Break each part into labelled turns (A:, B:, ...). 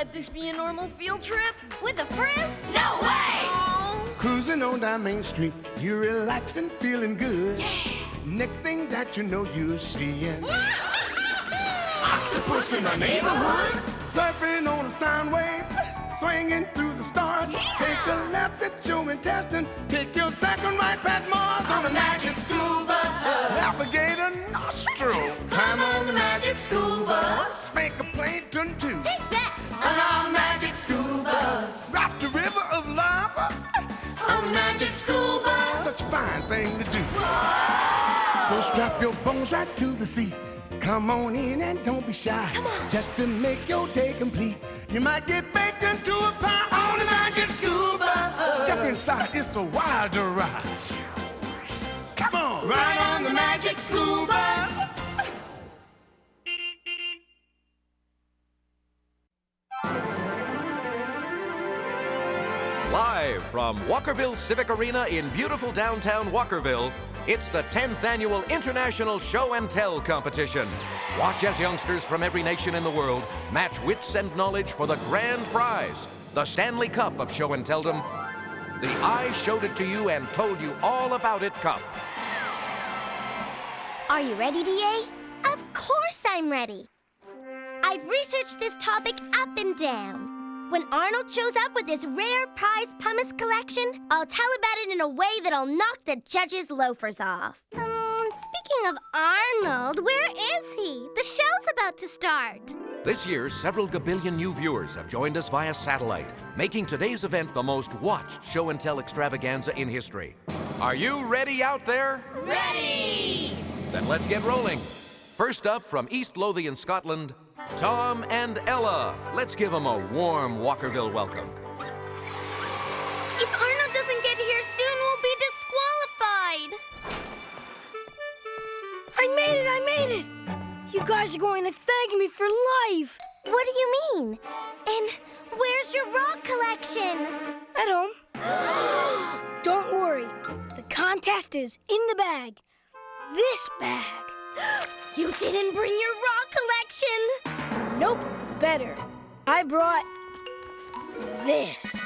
A: let this be a normal field trip?
B: With a Frizz? No way!
A: Oh.
C: Cruising on down Main Street, you're relaxed and feeling good.
B: Yeah!
C: Next thing that you know, you're seeing
B: Octopus in the neighborhood?
C: surfing on a sound wave, swinging through the stars.
B: Yeah.
C: Take a left at your intestine, take your second right past Mars
B: On the magic school bus.
C: Alligator nostril.
B: Climb on the magic school bus.
C: Spank a plankton too.
B: Take that! On our magic school bus.
C: Rock the river of lava.
B: On the magic school bus.
C: Such a fine thing to do. So strap your bones right to the seat. Come on in and don't be shy. Just to make your day complete. You might get baked into a pie on the magic school bus. Step inside, it's a wilder ride. Come on,
B: Right on the magic school bus.
D: Live from Walkerville Civic Arena in beautiful downtown Walkerville, it's the 10th annual International Show and Tell competition. Watch as youngsters from every nation in the world match wits and knowledge for the grand prize, the Stanley Cup of Show and Telldom. The I Showed It to You and Told You All About It Cup.
E: Are you ready, DA? Of course I'm ready. I've researched this topic up and down. When Arnold shows up with his rare prize pumice collection, I'll tell about it in a way that'll knock the judges' loafers off. Speaking of Arnold, where is he? The show's about to start.
D: This year, several gabillion new viewers have joined us via satellite, making today's event the most watched show and tell extravaganza in history. Are you ready out there?
B: Ready!
D: Then let's get rolling. First up, from East Lothian, Scotland, Tom and Ella. Let's give them a warm Walkerville welcome.
E: If Arnold doesn't get here soon, we'll be disqualified.
F: I made it! You guys are going to thank me for life!
E: What do you mean? And where's your rock collection?
F: At home. Don't worry. The contest is in the bag. This bag.
E: You didn't bring your rock collection!
F: Nope, better. I brought this.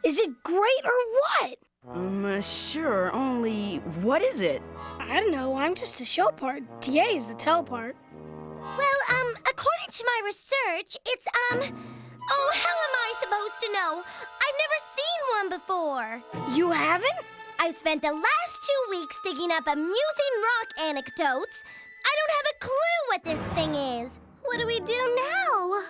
F: Is it great or what?
A: Sure, only what is it?
F: I don't know, I'm just the show part. TA is the tell part.
E: Well, according to my research, it's, oh, how am I supposed to know? I've never seen one before.
F: You haven't?
E: I've spent the last 2 weeks digging up amusing rock anecdotes. I don't have a clue what this thing is. What do we do now?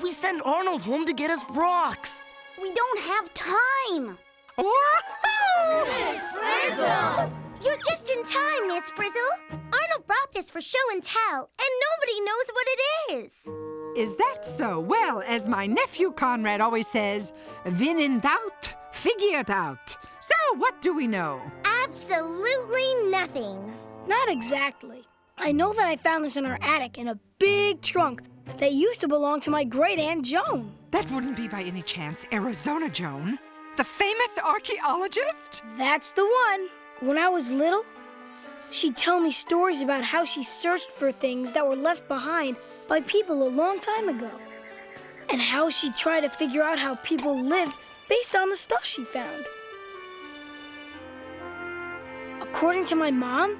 A: We send Arnold home to get us rocks.
E: We don't have time.
B: Miss Frizzle!
E: You're just in time, Miss Frizzle. Arnold brought this for show and tell, and nobody knows what it is.
G: Is that so? Well, as my nephew Conrad always says, when in doubt, figure it out. So, what do we know?
E: Absolutely nothing.
F: Not exactly. I know that I found this in our attic in a big trunk that used to belong to my great-aunt Joan.
G: That wouldn't be by any chance Arizona Joan, the famous archaeologist?
F: That's the one. When I was little, she'd tell me stories about how she searched for things that were left behind by people a long time ago, and how she'd try to figure out how people lived based on the stuff she found. According to my mom,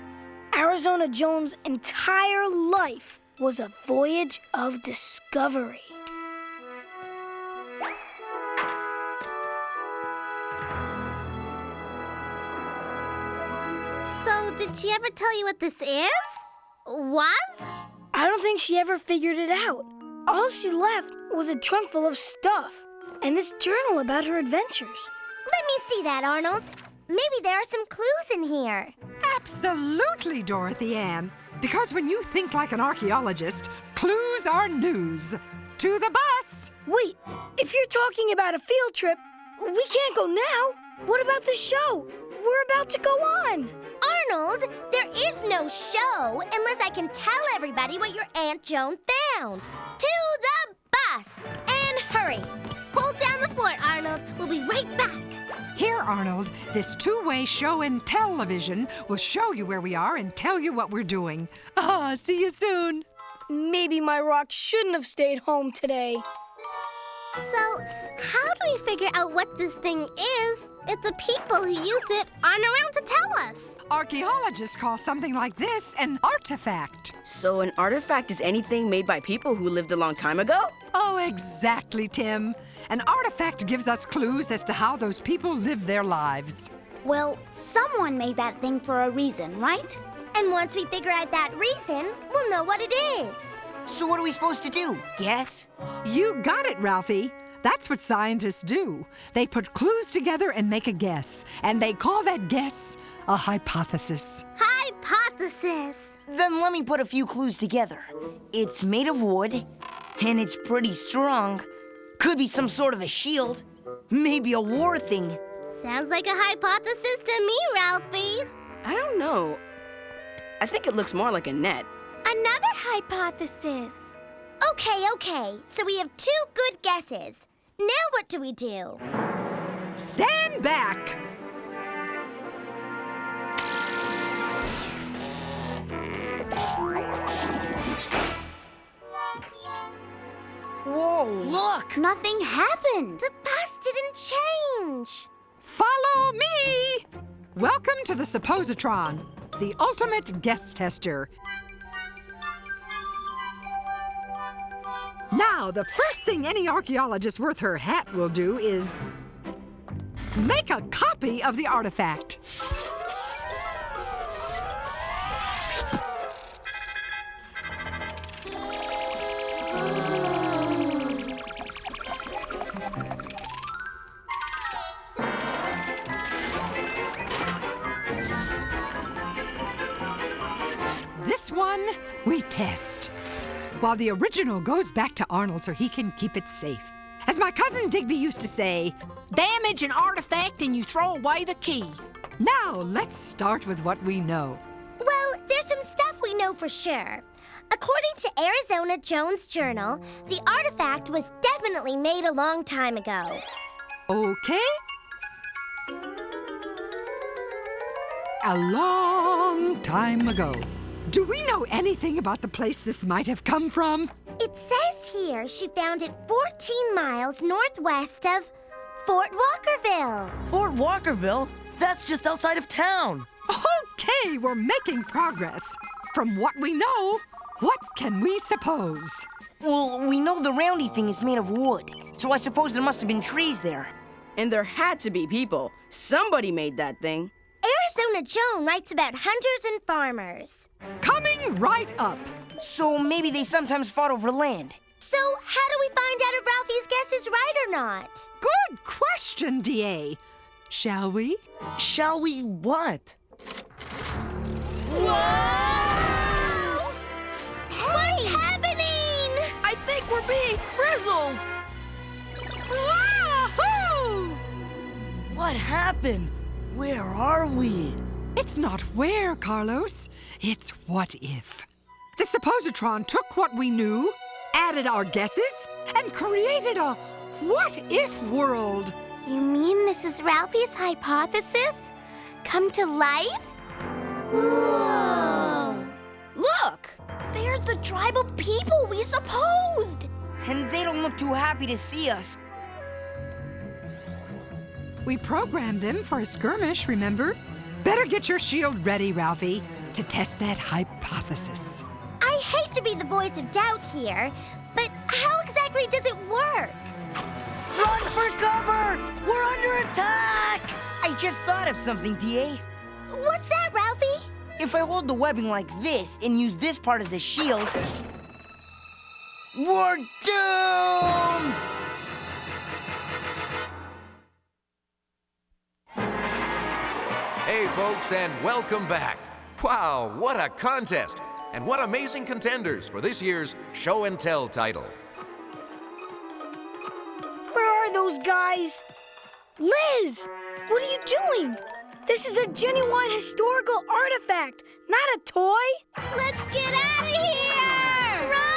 F: Arizona Joan's entire life was a voyage of discovery.
E: So, did she ever tell you what this is? Was?
F: I don't think she ever figured it out. All she left was a trunk full of stuff and this journal about her adventures.
E: Let me see that, Arnold. Maybe there are some clues in here.
G: Absolutely, Dorothy Ann. Because when you think like an archaeologist, clues are news. To the bus!
F: Wait, if you're talking about a field trip, we can't go now. What about the show? We're about to go on.
E: Arnold, there is no show unless I can tell everybody what your Aunt Joan found. To the bus! And hurry. Hold down the fort, Arnold. We'll be right back.
G: Here, Arnold, this two-way show and television will show you where we are and tell you what we're doing. See you soon.
F: Maybe my rock shouldn't have stayed home today.
E: So, how do we figure out what this thing is if the people who use it aren't around to tell us?
G: Archaeologists call something like this an artifact.
A: So an artifact is anything made by people who lived a long time ago?
G: Oh, exactly, Tim. An artifact gives us clues as to how those people lived their lives.
E: Well, someone made that thing for a reason, right? And once we figure out that reason, we'll know what it is.
H: So what are we supposed to do? Guess?
G: You got it, Ralphie. That's what scientists do. They put clues together and make a guess. And they call that guess a hypothesis.
E: Hypothesis.
H: Then let me put a few clues together. It's made of wood, and it's pretty strong. Could be some sort of a shield. Maybe a war thing.
E: Sounds like a hypothesis to me, Ralphie.
A: I don't know. I think it looks more like a net.
E: Another hypothesis. Okay. So we have 2 good guesses. Now what do we do?
G: Stand back!
H: Whoa, look!
E: Nothing happened. The bus didn't change.
G: Follow me! Welcome to the Suppositron, the ultimate guess tester. Now, the first thing any archaeologist worth her hat will do is make a copy of the artifact. This one we test, while the original goes back to Arnold so he can keep it safe. As my cousin Digby used to say, damage an artifact and you throw away the key. Now, let's start with what we know.
E: Well, there's some stuff we know for sure. According to Arizona Jones Journal, the artifact was definitely made a long time ago.
G: Okay? A long time ago. Do we know anything about the place this might have come from?
E: It says here she found it 14 miles northwest of Fort Walkerville.
H: Fort Walkerville? That's just outside of town.
G: Okay, we're making progress. From what we know, what can we suppose?
H: Well, we know the roundy thing is made of wood, so I suppose there must have been trees there.
A: And there had to be people. Somebody made that thing.
E: Arizona Joan writes about hunters and farmers.
G: Coming right up.
H: So maybe they sometimes fought over land.
E: So how do we find out if Ralphie's guess is right or not?
G: Good question, D.A. Shall we?
H: Shall we what?
E: Whoa! What's happening?
A: I think we're being frizzled.
G: Wahoo!
H: What happened? Where are we?
G: It's not where, Carlos. It's what if. The Suppositron took what we knew, added our guesses, and created a what-if world.
E: You mean this is Ralphie's hypothesis? Come to life? Whoa!
A: Look!
E: There's the tribe of people we supposed!
H: And they don't look too happy to see us.
G: We programmed them for a skirmish, remember? Better get your shield ready, Ralphie, to test that hypothesis.
E: I hate to be the voice of doubt here, but how exactly does it work?
H: Run for cover! We're under attack! I just thought of something, D.A.
E: What's that, Ralphie?
H: If I hold the webbing like this and use this part as a shield, we're doomed!
D: Hey, folks, and welcome back. Wow, what a contest! And what amazing contenders for this year's Show and Tell title.
F: Where are those guys? Liz, what are you doing? This is a genuine historical artifact, not a toy.
E: Let's get out of here! Run!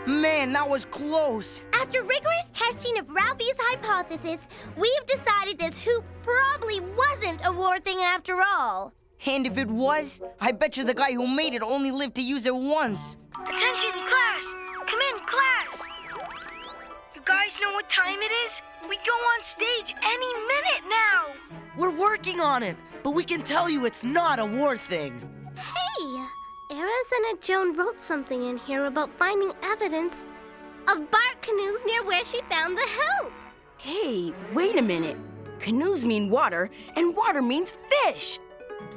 H: Man, that was close.
E: After rigorous testing of Ralphie's hypothesis, we've decided this hoop probably wasn't a war thing after all.
H: And if it was, I bet you the guy who made it only lived to use it once.
F: Attention, class! Come in, class! You guys know what time it is? We go on stage any minute now!
I: We're working on it, but we can tell you it's not a war thing.
E: Hey, Eris and Joan wrote something in here about finding evidence of bark canoes near where she found the help.
A: Hey, wait a minute. Canoes mean water, and water means fish.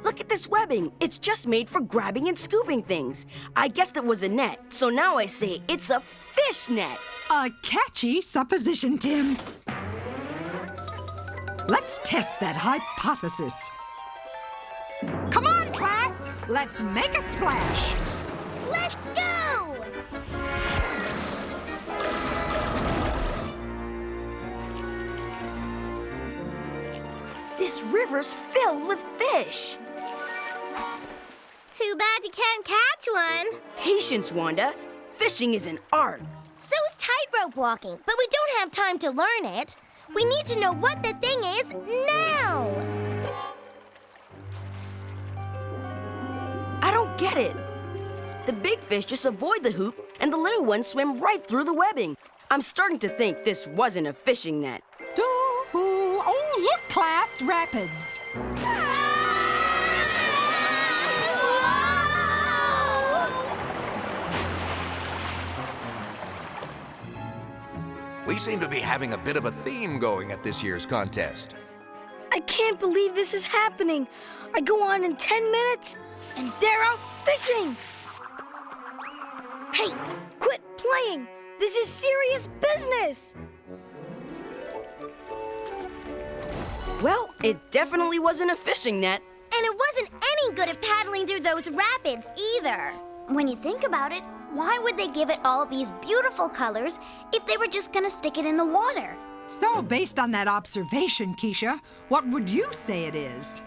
A: Look at this webbing. It's just made for grabbing and scooping things. I guessed it was a net, so now I say it's a fish net.
G: A catchy supposition, Tim. Let's test that hypothesis. Come on, class. Let's make a splash.
E: Let's go!
A: This river's filled with fish.
E: Too bad you can't catch one.
A: Patience, Wanda. Fishing is an art.
E: So is tightrope walking, but we don't have time to learn it. We need to know what the thing is now.
A: I don't get it. The big fish just avoid the hoop, and the little ones swim right through the webbing. I'm starting to think this wasn't a fishing net.
G: Oh, look, class, rapids.
D: We seem to be having a bit of a theme going at this year's contest.
F: I can't believe this is happening. I go on in 10 minutes, and they're out fishing. Hey, quit playing. This is serious business.
A: Well, it definitely wasn't a fishing net.
E: And it wasn't any good at paddling through those rapids either. When you think about it, why would they give it all these beautiful colors if they were just gonna stick it in the water?
G: So, based on that observation, Keisha, what would you say it is?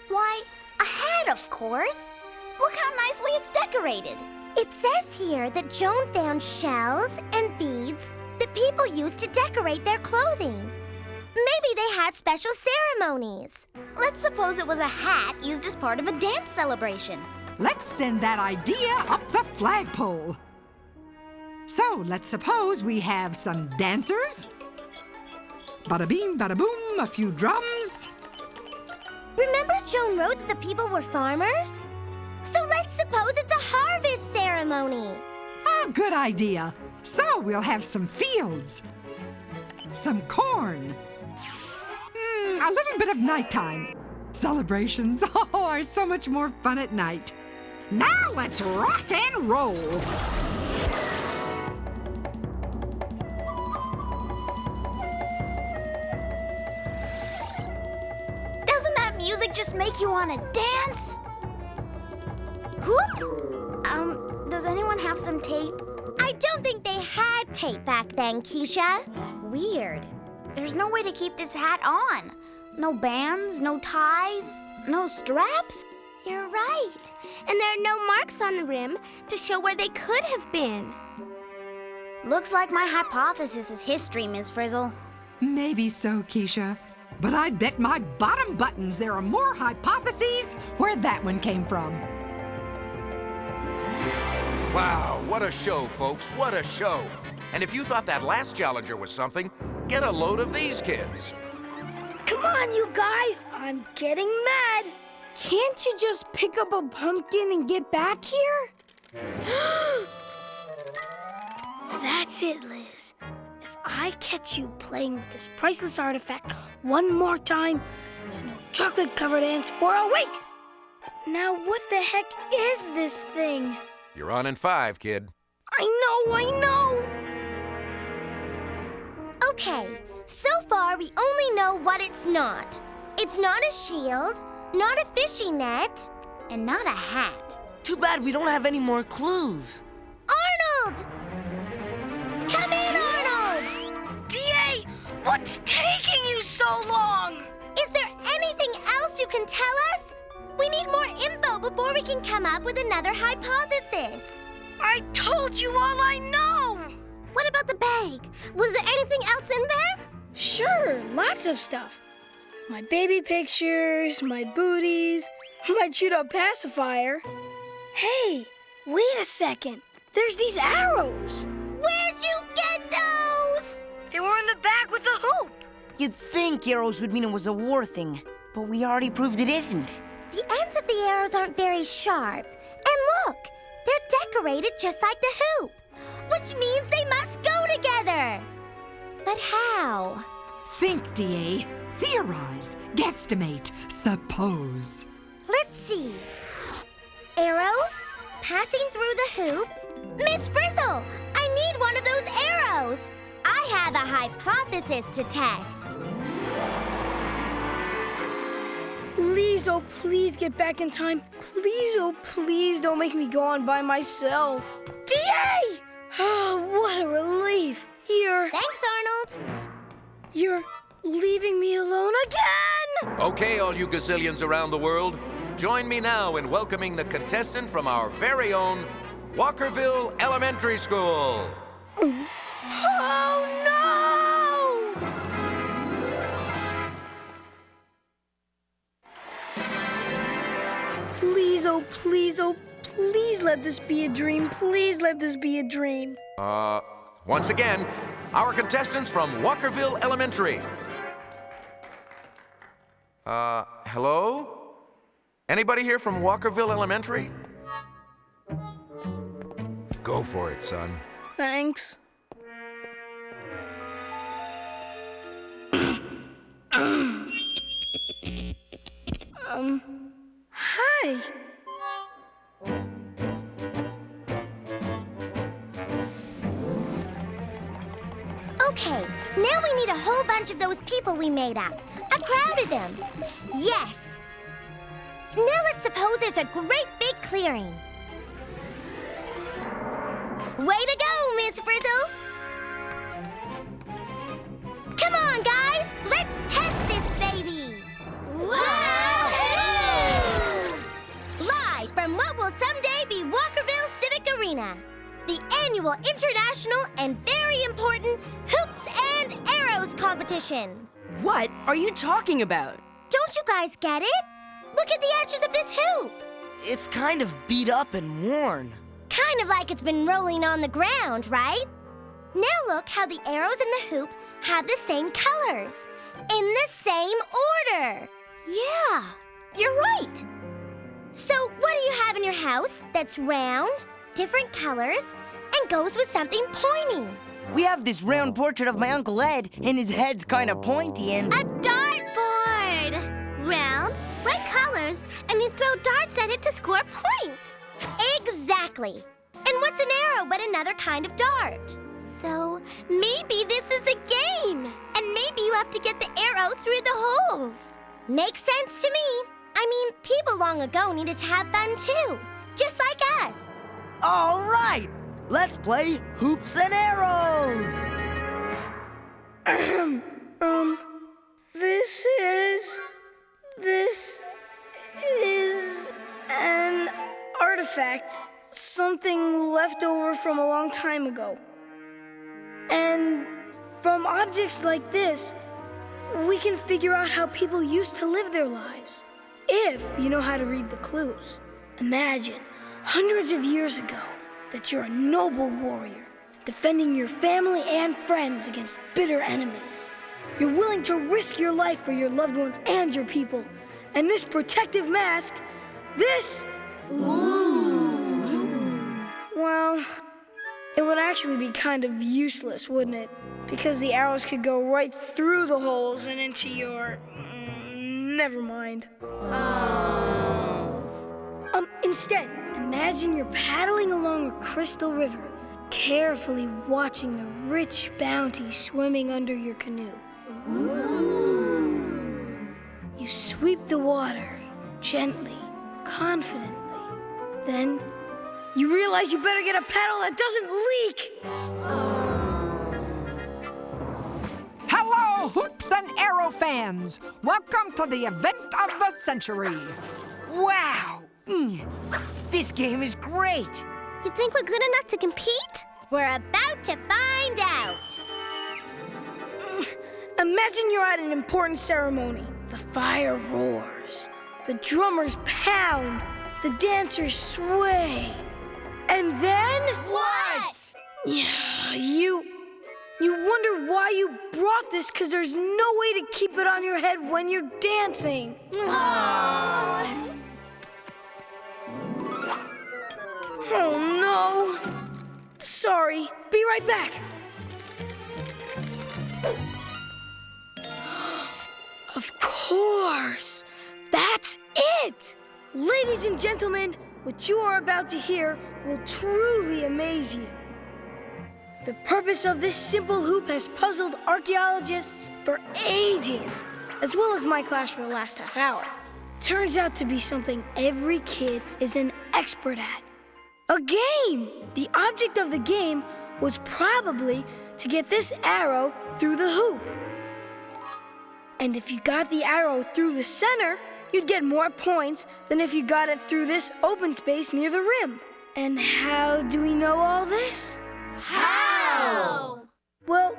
E: Why, a hat, of course. Look how nicely it's decorated. It says here that Joan found shells and beads that people used to decorate their clothing. Maybe they had special ceremonies. Let's suppose it was a hat used as part of a dance celebration.
G: Let's send that idea up the flagpole. So, let's suppose we have some dancers. Bada beam, bada boom, a few drums.
E: Remember Joan wrote that the people were farmers? So let's suppose it's a harvest ceremony.
G: A good idea. So, we'll have some fields, some corn, a little bit of nighttime. Celebrations are so much more fun at night. Now let's rock and roll.
E: Doesn't that music just make you want to dance? Whoops! Does anyone have some tape? I don't think they had tape back then, Keisha. Weird. There's no way to keep this hat on. No bands, no ties, no straps. You're right. And there are no marks on the rim to show where they could have been. Looks like my hypothesis is history, Ms. Frizzle.
G: Maybe so, Keisha. But I bet my bottom buttons there are more hypotheses where that one came from.
D: Wow, what a show, folks, what a show. And if you thought that last challenger was something, get a load of these kids.
F: Come on, you guys. I'm getting mad. Can't you just pick up a pumpkin and get back here? That's it, Liz. If I catch you playing with this priceless artifact one more time, it's no chocolate-covered ants for a week. Now, what the heck is this thing?
D: You're on in 5, kid.
F: I know.
E: Okay, so far we only know what it's not. It's not a shield, not a fishing net, and not a hat.
H: Too bad we don't have any more clues.
E: Arnold! Come in, Arnold!
F: D.A., what's taking you so long?
E: Is there anything else you can tell us? We need more info before we can come up with another hypothesis.
F: I told you all I know.
E: What about the bag? Was there anything else in there?
F: Sure, lots of stuff. My baby pictures, my booties, my chewed-up pacifier. Hey, wait a second. There's these arrows.
E: Where'd you get those?
F: They were in the back with the hoop.
H: You'd think arrows would mean it was a war thing, but we already proved it isn't.
E: The ends of the arrows aren't very sharp. And look, they're decorated just like the hoop, which means they must go together. But how?
G: Think, DA. Theorize. Guesstimate. Suppose.
E: Let's see. Arrows passing through the hoop. Miss Frizzle, I need one of those arrows. I have a hypothesis to test.
F: Please, oh please get back in time. Please, oh please don't make me go on by myself. DA! Oh, what a relief.
E: Thanks, Arnold.
F: You're leaving me alone again!
D: Okay, all you gazillions around the world, join me now in welcoming the contestant from our very own Walkerville Elementary School.
F: Oh, no! Please, oh please let this be a dream. Please let this be a dream.
D: Once again, our contestants from Walkerville Elementary. Hello? Anybody here from Walkerville Elementary? Go for it, son.
F: Thanks. Hi.
E: Okay, now we need a whole bunch of those people we made up. A crowd of them. Yes. Now let's suppose there's a great big clearing. Way to go, Miss Frizzle! Come on, guys! Let's test this baby! Wahoo! Live from what will someday be Walkerville Civic Arena, the annual international and very important Hoops and Arrows competition.
A: What are you talking about?
E: Don't you guys get it? Look at the edges of this hoop.
I: It's kind of beat up and worn.
E: Kind of like it's been rolling on the ground, right? Now look how the arrows in the hoop have the same colors, in the same order. Yeah, you're right. So what do you have in your house that's round, different colors, and goes with something pointy?
H: We have this round portrait of my Uncle Ed, and his head's kind of pointy and...
E: A dartboard! Round, bright colors, and you throw darts at it to score points. Exactly. And what's an arrow but another kind of dart? So maybe this is a game, and maybe you have to get the arrow through the holes. Makes sense to me. I mean, people long ago needed to have fun too, just like us.
H: All right, let's play Hoops and Arrows.
F: This is an artifact, something left over from a long time ago. And from objects like this, we can figure out how people used to live their lives, if you know how to read the clues. Imagine, hundreds of years ago, that you're a noble warrior, defending your family and friends against bitter enemies. You're willing to risk your life for your loved ones and your people. And this protective mask, this... Well, it would actually be kind of useless, wouldn't it? Because the arrows could go right through the holes and into your... never mind. Instead, imagine you're paddling along a crystal river, carefully watching the rich bounty swimming under your canoe. You sweep the water gently, confidently. Then you realize you better get a paddle that doesn't leak.
G: Hello, Hoops and Arrow fans! Welcome to the event of the century.
H: Wow! This game is great!
E: You think we're good enough to compete? We're about to find out.
F: Imagine you're at an important ceremony. The fire roars, the drummers pound, the dancers sway. And then...
B: What?
F: Yeah, you wonder why you brought this, because there's no way to keep it on your head when you're dancing. Oh, no. Sorry. Be right back. Of course. That's it. Ladies and gentlemen, what you are about to hear will truly amaze you. The purpose of this simple hoop has puzzled archaeologists for ages, as well as my class for the last half hour. Turns out to be something every kid is an expert at. A game! The object of the game was probably to get this arrow through the hoop. And if you got the arrow through the center, you'd get more points than if you got it through this open space near the rim. And how do we know all this?
B: How?
F: Well,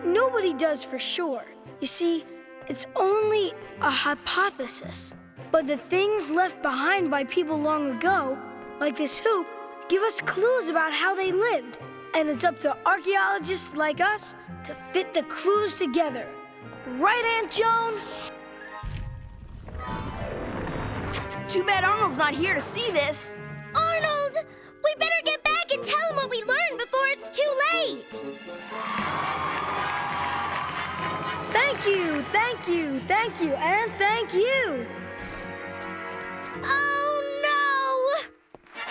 F: nobody does for sure. You see, it's only a hypothesis. But the things left behind by people long ago, like this hoop, give us clues about how they lived. And it's up to archaeologists like us to fit the clues together. Right, Aunt Joan?
A: Too bad Arnold's not here to see this.
E: Arnold! We better get back and tell him what we learned before it's too late!
F: Thank you, thank you, thank you, and thank you!
E: Oh, no!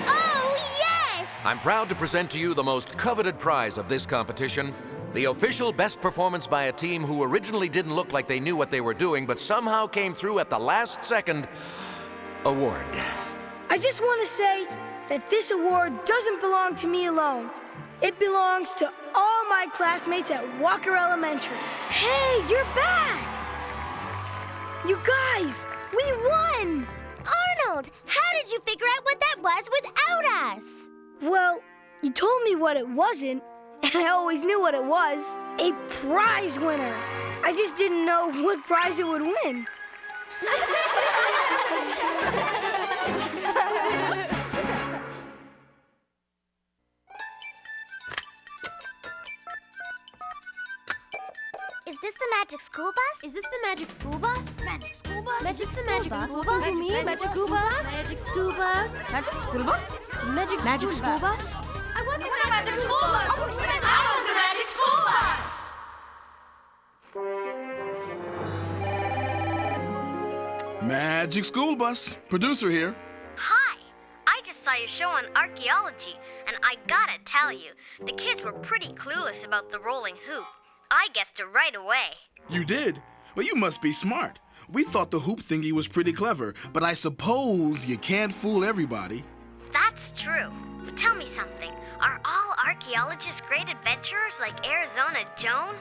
E: Oh, yes!
D: I'm proud to present to you the most coveted prize of this competition, the official best performance by a team who originally didn't look like they knew what they were doing, but somehow came through at the last second award.
F: I just want to say that this award doesn't belong to me alone. It belongs to all my classmates at Walker Elementary. Hey, you're back! You guys, we won!
E: Arnold, how did you figure out what that was without us?
F: Well, you told me what it wasn't, and I always knew what it was. A prize winner. I just didn't know what prize it would win.
E: Is this the magic school bus?
B: Is this the magic school bus?
E: Magic school bus?
B: Magic the magic school bus? You mean magic school bus? Magic school bus? Magic school bus? Magic school bus? I want the magic school bus! I want the magic school bus!
C: Magic School Bus. Producer here.
J: Hi, I just saw your show on archaeology, and I gotta tell you, the kids were pretty clueless about the rolling hoop. I guessed it right away.
C: You did? Well, you must be smart. We thought the hoop thingy was pretty clever, but I suppose you can't fool everybody.
J: That's true. But tell me something. Are all archaeologists great adventurers like Arizona Joan?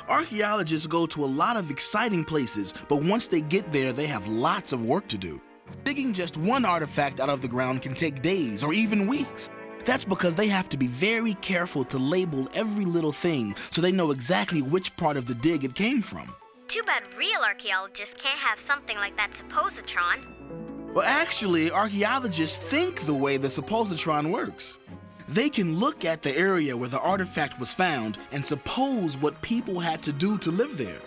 C: Archaeologists go to a lot of exciting places, but once they get there, they have lots of work to do. Digging just one artifact out of the ground can take days or even weeks. That's because they have to be very careful to label every little thing so they know exactly which part of the dig it came from.
J: Too bad real archaeologists can't have something like that suppositron.
C: Well, actually, archaeologists think the way the suppositron works. They can look at the area where the artifact was found and suppose what people had to do to live there.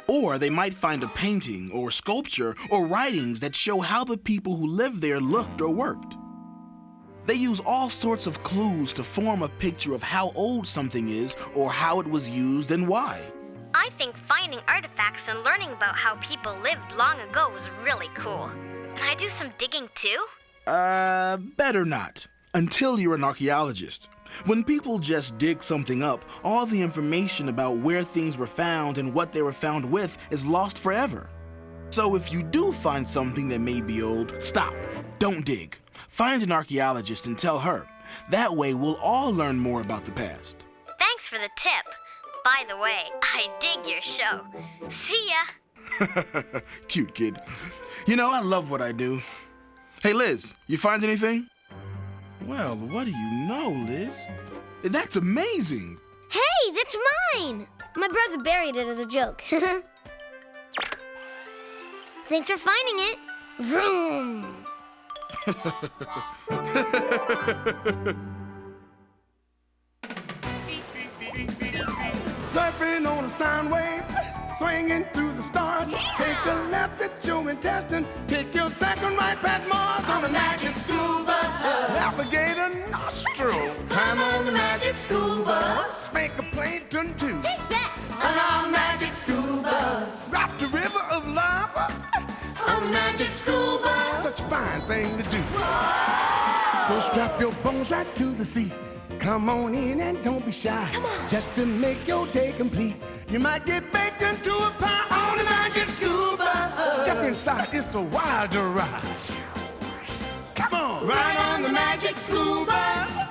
C: Or they might find a painting or sculpture or writings that show how the people who lived there looked or worked. They use all sorts of clues to form a picture of how old something is or how it was used and why.
J: I think finding artifacts and learning about how people lived long ago was really cool. Can I do some digging too?
C: Better not. Until you're an archaeologist. When people just dig something up, all the information about where things were found and what they were found with is lost forever. So if you do find something that may be old, stop. Don't dig. Find an archaeologist and tell her. That way we'll all learn more about the past.
J: Thanks for the tip. By the way, I dig your show. See ya.
C: Cute kid. You know, I love what I do. Hey, Liz, you find anything? Well, what do you know, Liz? That's amazing.
E: Hey, that's mine! My brother buried it as a joke. Thanks for finding it. Vroom.
C: Surfing on a sound wave, swinging through the stars. Take a left at your intestine, take your second right past Mars on the magic school bus. Navigate a nostril, climb on the magic school bus. Spank a plankton too.
E: Take that.
C: On our magic school bus. Raft a river of lava on the magic school bus. Such a fine thing to do. So strap your bones right to the seat. Come on in and don't be shy. Just to make your day complete. You might get baked into a pie on the magic school bus. Step inside, it's a wilder ride. Come on, ride on the magic school bus.